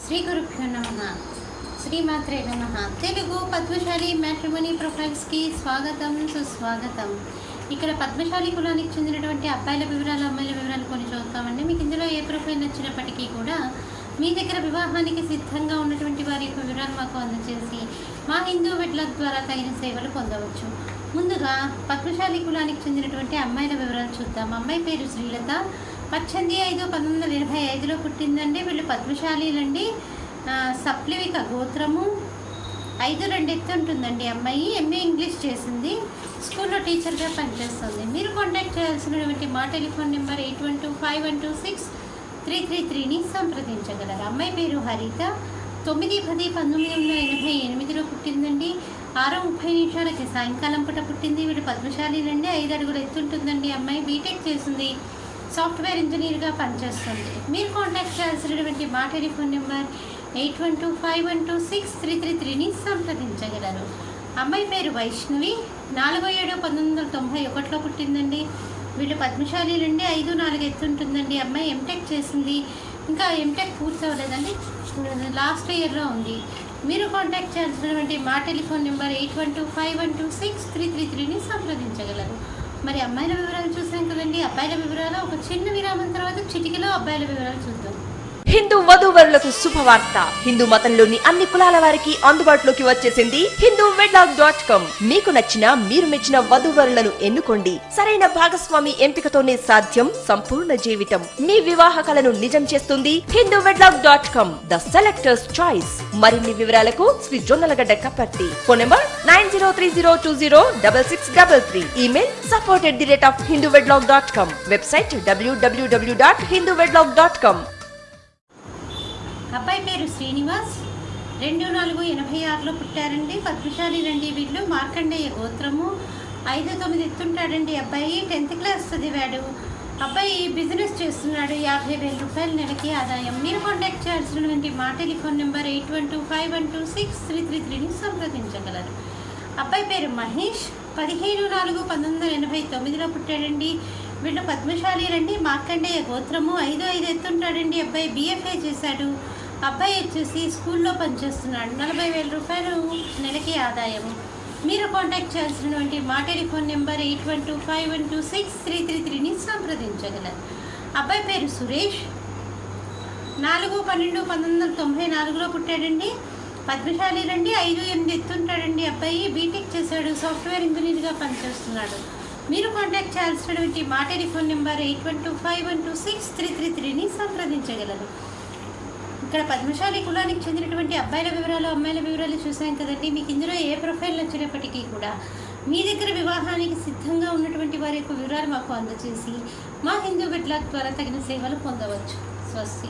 శ్రీ గురుభ్యో నమః. శ్రీమాత్రే నమః. తెలుగు పద్మశాలి మ్యాట్రిమోనీ ప్రొఫైల్స్కి స్వాగతం, సుస్వాగతం. ఇక్కడ పద్మశాలి కులానికి చెందినటువంటి అబ్బాయిల వివరాలు, అమ్మాయిల వివరాలు కొన్ని చూద్దామండి. మీకు ఇందులో ఏ ప్రొఫైల్ నచ్చినప్పటికీ కూడా మీ దగ్గర వివాహానికి సిద్ధంగా ఉన్నటువంటి వారి యొక్క వివరాలు మాకు అందజేసి మా హిందూ వెడ్లాక్ ద్వారా తగిన సేవలు పొందవచ్చు. ముందుగా పద్మశాలి కులానికి చెందినటువంటి అమ్మాయిల వివరాలు చూద్దాం. అమ్మాయి పేరు శ్రీలత. 18/5/1985లో పుట్టిందండి. వీళ్ళు పద్మశాలీలండి. సప్లివిక గోత్రము. 5'2" ఎత్తు ఉంటుందండి. అమ్మాయి ఎంఏ ఇంగ్లీష్ చేసింది. స్కూల్లో టీచర్గా పనిచేస్తుంది. మీరు కాంటాక్ట్ చేయాల్సినటువంటి మా టెలిఫోన్ నెంబర్ 8125126333ని సంప్రదించగలరు. అమ్మాయి పేరు హరిత. 9/10/1988లో పుట్టిందండి. 6:30 సాయంకాలం పూట పుట్టింది. వీళ్ళు పద్మశాలీలండి. 5 అడుగుల ఎత్తు ఉంటుందండి. అమ్మాయి బీటెక్ చేసింది. సాఫ్ట్వేర్ ఇంజనీర్గా పనిచేస్తుంది. మీరు కాంటాక్ట్ చేయాల్సినటువంటి మా టెలిఫోన్ నెంబర్ 8125126333ని సంప్రదించగలరు. అమ్మాయి పేరు వైష్ణవి. 4/7/1991లో పుట్టిందండి. వీళ్ళు పద్మశాలీలండి. 5'4" ఎత్తు ఉంటుందండి. అమ్మాయి ఎంటెక్ చేసింది. ఇంకా ఎంటెక్ పూర్తి అవ్వలేదండి, లాస్ట్ ఇయర్లో ఉంది. మీరు కాంటాక్ట్ చేయాల్సినటువంటి మా టెలిఫోన్ నెంబర్ 8125126333ని సంప్రదించగలరు. మరి అమ్మాయిల వివరాలు చూసాం కదండి. అబ్బాయిల వివరాలు ఒక చిన్న విరామం తర్వాత చిటికలో అబ్బాయిల వివరాలు చూద్దాం. హిందూ వధూవరులకు శుభవార్త. హిందూ మతంలోని అన్ని కులాల వారికి అందుబాటులోకి వచ్చేసింది hinduwedlock.com. మీకు నచ్చిన, మీరు మెచ్చిన వధూవరులను ఎన్నుకోండి. సరైన భాగస్వామి ఎంపికతోనే సాధ్యం సంపూర్ణ జీవితం. మీ వివాహ కలను నిజం చేస్తుంది hinduwedlock.com, ద సెలెక్టర్స్ చాయిస్. మరిన్ని వివరాలకు Shri Jonnalagadda Kaparthi. Phone number 9030206633. Email support@hinduwedlock.com. Website www.hinduwedlock.com. అబ్బాయి పేరు శ్రీనివాస్. 24/86లో పుట్టారండి. పద్మశాలీలండి వీళ్ళు. మార్కండేయ గోత్రము. 5'9" ఎత్తుంటాడండి. అబ్బాయి 10th క్లాస్ చదివాడు. అబ్బాయి బిజినెస్ చేస్తున్నాడు. 50,000 రూపాయలు నెలకి ఆదాయం. మీరు కాంటాక్ట్ చేయాల్సినటువంటి మా టెలిఫోన్ నెంబర్ 8125126333ని సంప్రదించగలరు. అబ్బాయి పేరు మహేష్. 15/4/1989లో పుట్టాడండి. వీళ్ళు పద్మశాలీలండి. మార్కండేయ గోత్రము. 5'5" ఎత్తుంటాడండి. అబ్బాయి BFA చేశాడు. అబ్బాయి వచ్చేసి స్కూల్లో పనిచేస్తున్నాడు. 40,000 రూపాయలు నెలకి ఆదాయము. మీరు కాంటాక్ట్ చేయాల్సినటువంటి మా టెలిఫోన్ నెంబర్ 8125126333ని సంప్రదించగలరు. అబ్బాయి పేరు సురేష్. 4/12/1994లో పుట్టాడండి. పద్మశాలీలండి. 5'8" ఎత్తుంటాడండి. అబ్బాయి బీటెక్ చేశాడు. సాఫ్ట్వేర్ ఇంజనీర్గా పనిచేస్తున్నాడు. మీరు కాంటాక్ట్ చేయాల్సినటువంటి మా టెలిఫోన్ నెంబర్ 8125126333ని సంప్రదించగలరు. ఇక్కడ పద్మశాలి కులానికి చెందినటువంటి అబ్బాయిల వివరాలు, అమ్మాయిల వివరాలు చూసాం కదండి. మీకు ఇందులో ఏ ప్రొఫైల్ నచ్చినప్పటికీ కూడా మీ దగ్గర వివాహానికి సిద్ధంగా ఉన్నటువంటి వారి యొక్క వివరాలు మాకు అందజేసి మా హిందూ వెడ్లాక్ ద్వారా తగిన సేవలు పొందవచ్చు. స్వస్తి.